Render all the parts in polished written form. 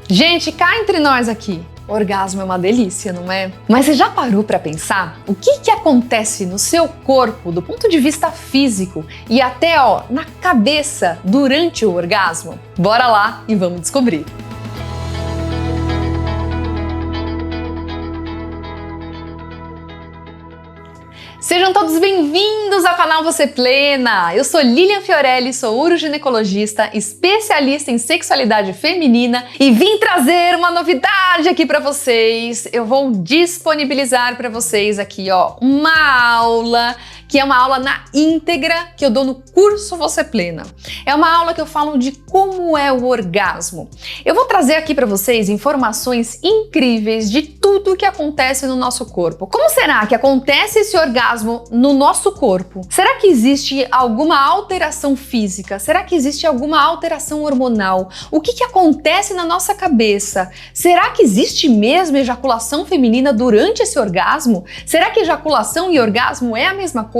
Gente, cá entre nós aqui, orgasmo é uma delícia, não é? Mas você já parou para pensar o que acontece no seu corpo do ponto de vista físico e até na cabeça durante o orgasmo? Bora lá e vamos descobrir! Sejam todos bem-vindos ao canal Você Plena! Eu sou Lilian Fiorelli, sou uroginecologista, especialista em sexualidade feminina e vim trazer uma novidade aqui para vocês. Eu vou disponibilizar para vocês aqui, uma aula que é uma aula na íntegra que eu dou no curso Você Plena. É uma aula que eu falo de como é o orgasmo. Eu vou trazer aqui para vocês informações incríveis de tudo que acontece no nosso corpo. Como será que acontece esse orgasmo no nosso corpo? Será que existe alguma alteração física? Será que existe alguma alteração hormonal? O que acontece na nossa cabeça? Será que existe mesmo ejaculação feminina durante esse orgasmo? Será que ejaculação e orgasmo é a mesma coisa?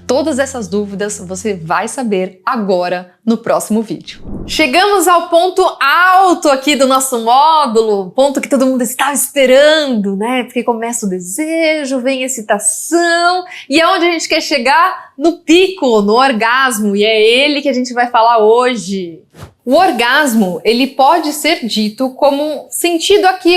Todas essas dúvidas você vai saber agora no próximo vídeo. Chegamos ao ponto alto aqui do nosso módulo, ponto que todo mundo estava esperando, né? Porque começa o desejo, vem a excitação e é onde a gente quer chegar no pico, no orgasmo, e é ele que a gente vai falar hoje. O orgasmo, ele pode ser dito como sentido aqui,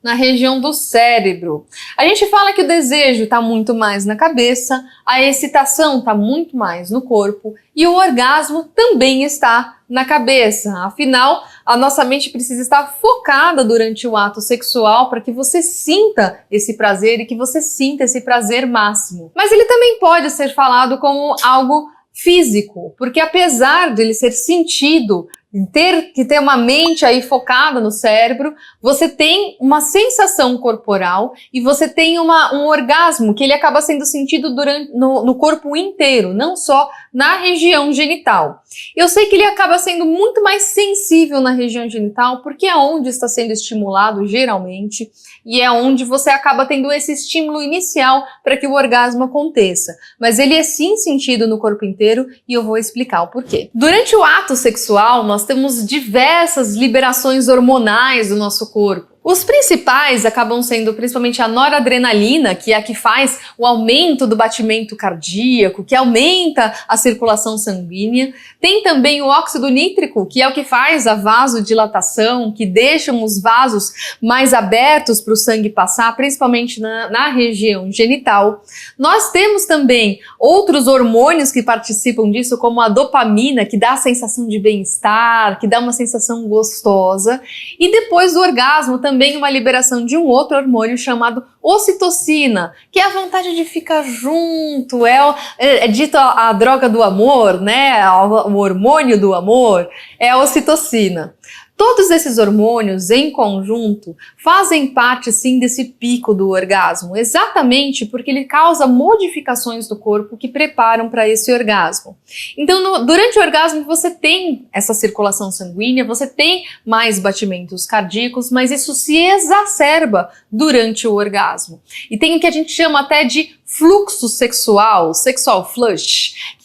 na região do cérebro. A gente fala que o desejo está muito mais na cabeça, a excitação está muito mais no corpo e o orgasmo também está na cabeça. Afinal, a nossa mente precisa estar focada durante o ato sexual para que você sinta esse prazer e que você sinta esse prazer máximo. Mas ele também pode ser falado como algo físico, porque apesar de ele ser sentido, ter que ter uma mente aí focada no cérebro, você tem uma sensação corporal e você tem um orgasmo que ele acaba sendo sentido no corpo inteiro, não só na região genital. Eu sei que ele acaba sendo muito mais sensível na região genital porque é onde está sendo estimulado geralmente e é onde você acaba tendo esse estímulo inicial para que o orgasmo aconteça. Mas ele é sim sentido no corpo inteiro e eu vou explicar o porquê. Durante o ato sexual, nós temos diversas liberações hormonais do nosso corpo. Os principais acabam sendo principalmente a noradrenalina, que é a que faz o aumento do batimento cardíaco, que aumenta a circulação sanguínea. Tem também o óxido nítrico, que é o que faz a vasodilatação, que deixam os vasos mais abertos para o sangue passar, principalmente na região genital. Nós temos também outros hormônios que participam disso, como a dopamina, que dá a sensação de bem-estar, que dá uma sensação gostosa. E depois do orgasmo também uma liberação de um outro hormônio chamado ocitocina, que é a vontade de ficar junto, é dito a droga do amor, né? O hormônio do amor é a ocitocina. Todos esses hormônios em conjunto fazem parte sim desse pico do orgasmo, exatamente porque ele causa modificações do corpo que preparam para esse orgasmo. Então, durante o orgasmo você tem essa circulação sanguínea, você tem mais batimentos cardíacos, mas isso se exacerba durante o orgasmo. E tem o que a gente chama até de fluxo sexual, sexual flush,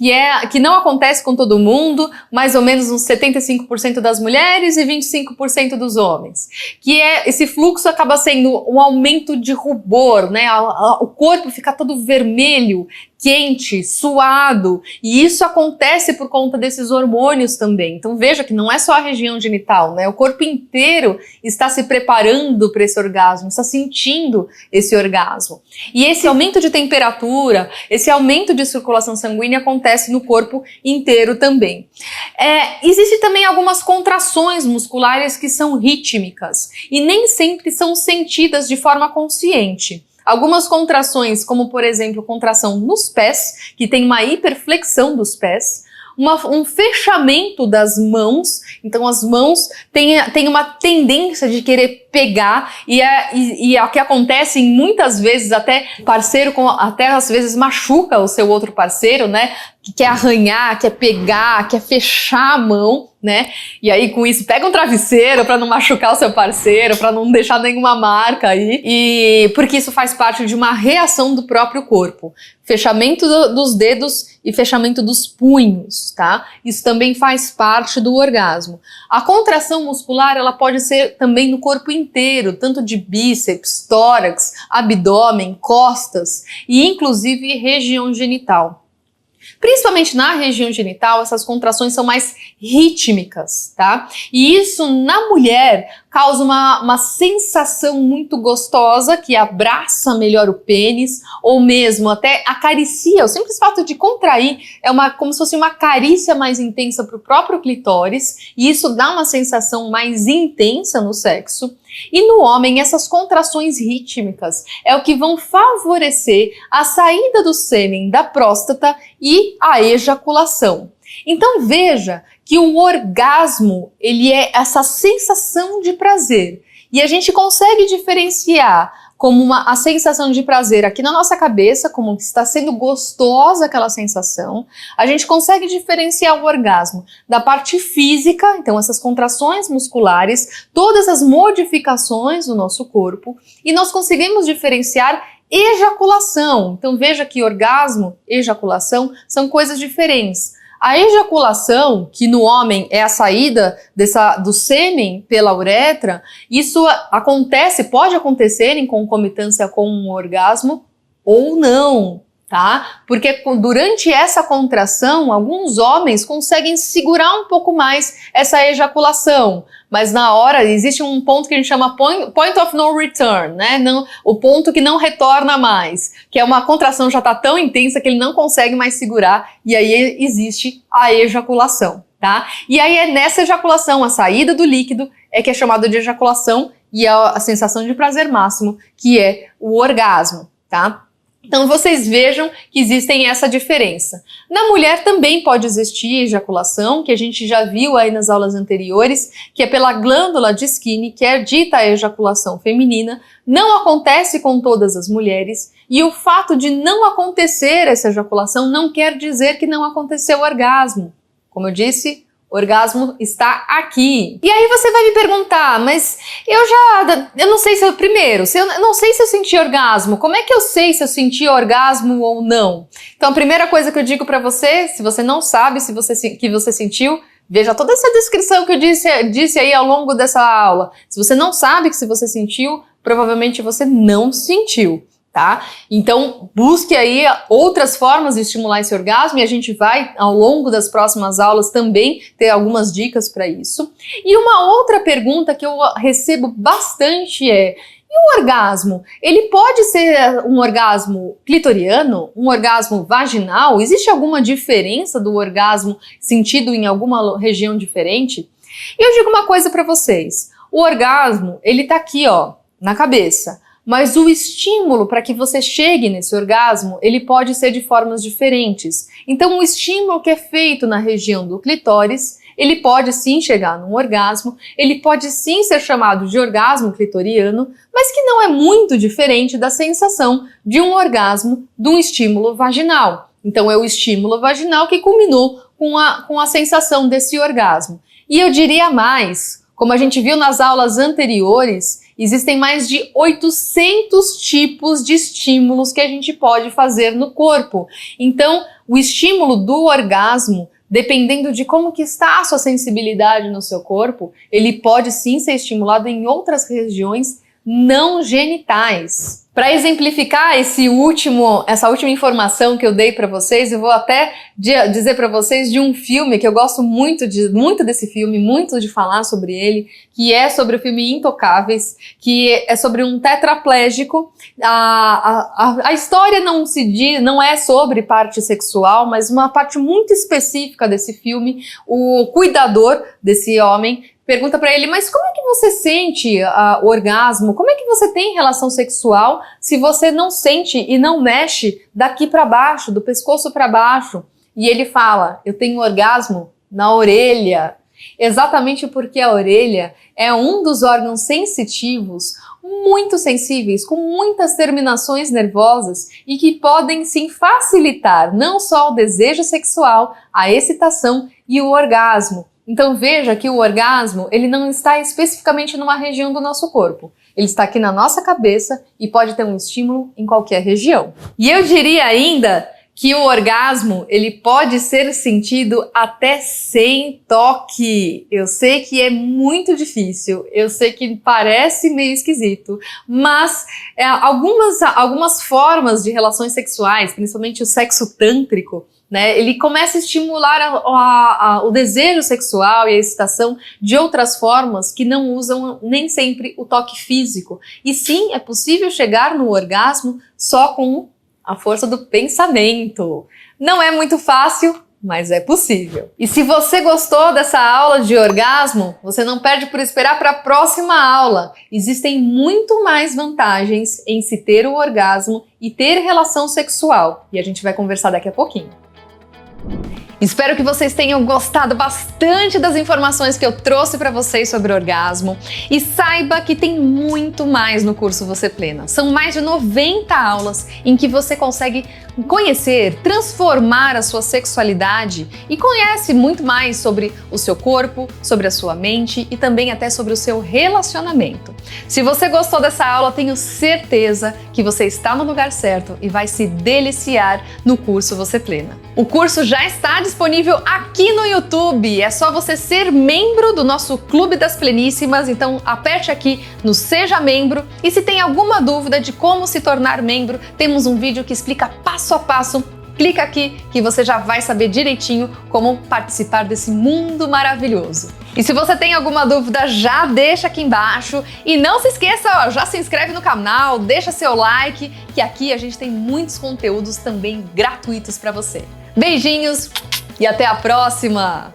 que não acontece com todo mundo, mais ou menos uns 75% das mulheres e 25% dos homens, que esse fluxo acaba sendo um aumento de rubor, né? O corpo fica todo vermelho, quente, suado, e isso acontece por conta desses hormônios também. Então veja que não é só a região genital, né? O corpo inteiro está se preparando para esse orgasmo, está sentindo esse orgasmo. E esse aumento de temperatura, esse aumento de circulação sanguínea acontece no corpo inteiro também. Existem também algumas contrações musculares que são rítmicas e nem sempre são sentidas de forma consciente. Algumas contrações, como por exemplo contração nos pés, que tem uma hiperflexão dos pés, um fechamento das mãos, então as mãos têm uma tendência de querer pegar e é o que acontece muitas vezes, até parceiro até às vezes machuca o seu outro parceiro, né? que quer arranhar, quer pegar, quer fechar a mão, né? E aí com isso pega um travesseiro para não machucar o seu parceiro, para não deixar nenhuma marca aí, e porque isso faz parte de uma reação do próprio corpo. Fechamento dos dedos e fechamento dos punhos, tá? Isso também faz parte do orgasmo. A contração muscular, ela pode ser também no corpo inteiro, tanto de bíceps, tórax, abdômen, costas e inclusive região genital. Principalmente na região genital, essas contrações são mais rítmicas, tá? E isso na mulher causa uma sensação muito gostosa que abraça melhor o pênis ou mesmo até acaricia. O simples fato de contrair é como se fosse uma carícia mais intensa para o próprio clitóris e isso dá uma sensação mais intensa no sexo. E no homem, essas contrações rítmicas é o que vão favorecer a saída do sêmen da próstata e a ejaculação. Então veja que o orgasmo, ele é essa sensação de prazer. E a gente consegue diferenciar como a sensação de prazer aqui na nossa cabeça, como está sendo gostosa aquela sensação. A gente consegue diferenciar o orgasmo da parte física, então essas contrações musculares, todas as modificações do nosso corpo, e nós conseguimos diferenciar ejaculação. Então veja que orgasmo e ejaculação são coisas diferentes. A ejaculação, que no homem é a saída do sêmen pela uretra, isso pode acontecer em concomitância com um orgasmo ou não, tá? Porque durante essa contração, alguns homens conseguem segurar um pouco mais essa ejaculação, mas na hora existe um ponto que a gente chama point of no return, né? O ponto que não retorna mais, que é uma contração já está tão intensa que ele não consegue mais segurar e aí existe a ejaculação, tá? E aí é nessa ejaculação, a saída do líquido é que é chamada de ejaculação e a sensação de prazer máximo, que é o orgasmo, tá? Então vocês vejam que existem essa diferença. Na mulher também pode existir ejaculação, que a gente já viu aí nas aulas anteriores, que é pela glândula de Skinner, que é dita a ejaculação feminina, não acontece com todas as mulheres, e o fato de não acontecer essa ejaculação não quer dizer que não aconteceu o orgasmo. Como eu disse, o orgasmo está aqui. E aí você vai me perguntar, mas eu não sei se eu não sei se eu senti orgasmo. Como é que eu sei se eu senti orgasmo ou não? Então a primeira coisa que eu digo para você, se você não sabe que você sentiu, veja toda essa descrição que eu disse aí ao longo dessa aula. Se você não sabe que se você sentiu, provavelmente você não sentiu. Tá? Então busque aí outras formas de estimular esse orgasmo e a gente vai ao longo das próximas aulas também ter algumas dicas para isso. E uma outra pergunta que eu recebo bastante e o orgasmo? Ele pode ser um orgasmo clitoriano? Um orgasmo vaginal? Existe alguma diferença do orgasmo sentido em alguma região diferente? E eu digo uma coisa para vocês, o orgasmo ele tá aqui ó, na cabeça. Mas o estímulo para que você chegue nesse orgasmo, ele pode ser de formas diferentes. Então, o estímulo que é feito na região do clitóris, ele pode sim chegar num orgasmo, ele pode sim ser chamado de orgasmo clitoriano, mas que não é muito diferente da sensação de um orgasmo de um estímulo vaginal. Então, é o estímulo vaginal que culminou com a sensação desse orgasmo. E eu diria mais, como a gente viu nas aulas anteriores, existem mais de 800 tipos de estímulos que a gente pode fazer no corpo. Então, o estímulo do orgasmo, dependendo de como que está a sua sensibilidade no seu corpo, ele pode sim ser estimulado em outras regiões não genitais. Para exemplificar essa última informação que eu dei para vocês, eu vou até dizer para vocês de um filme que eu gosto muito desse filme, muito de falar sobre ele, que é sobre o filme Intocáveis, que é sobre um tetraplégico. A história não é sobre parte sexual, mas uma parte muito específica desse filme. O cuidador desse homem pergunta para ele, mas como é que você sente o orgasmo? Como é que você tem relação sexual se você não sente e não mexe daqui para baixo, do pescoço para baixo? E ele fala, eu tenho orgasmo na orelha. Exatamente porque a orelha é um dos órgãos sensitivos muito sensíveis, com muitas terminações nervosas e que podem sim facilitar não só o desejo sexual, a excitação e o orgasmo. Então veja que o orgasmo ele não está especificamente numa região do nosso corpo. Ele está aqui na nossa cabeça e pode ter um estímulo em qualquer região. E eu diria ainda que o orgasmo ele pode ser sentido até sem toque. Eu sei que é muito difícil, eu sei que parece meio esquisito, mas algumas formas de relações sexuais, principalmente o sexo tântrico, né, ele começa a estimular o desejo sexual e a excitação de outras formas que não usam nem sempre o toque físico. E sim, é possível chegar no orgasmo só com a força do pensamento. Não é muito fácil, mas é possível. E se você gostou dessa aula de orgasmo, você não perde por esperar para a próxima aula. Existem muito mais vantagens em se ter o orgasmo e ter relação sexual. E a gente vai conversar daqui a pouquinho. Espero que vocês tenham gostado bastante das informações que eu trouxe para vocês sobre orgasmo e saiba que tem muito mais no curso Você Plena. São mais de 90 aulas em que você consegue conhecer, transformar a sua sexualidade e conhece muito mais sobre o seu corpo, sobre a sua mente e também até sobre o seu relacionamento. Se você gostou dessa aula, tenho certeza que você está no lugar certo e vai se deliciar no curso Você Plena. O curso já está disponível aqui no YouTube, é só você ser membro do nosso Clube das Pleníssimas, então aperte aqui no Seja Membro e se tem alguma dúvida de como se tornar membro, temos um vídeo que explica passo a passo. Clica aqui que você já vai saber direitinho como participar desse mundo maravilhoso. E se você tem alguma dúvida, já deixa aqui embaixo. E não se esqueça, ó, já se inscreve no canal, deixa seu like, que aqui a gente tem muitos conteúdos também gratuitos para você. Beijinhos e até a próxima!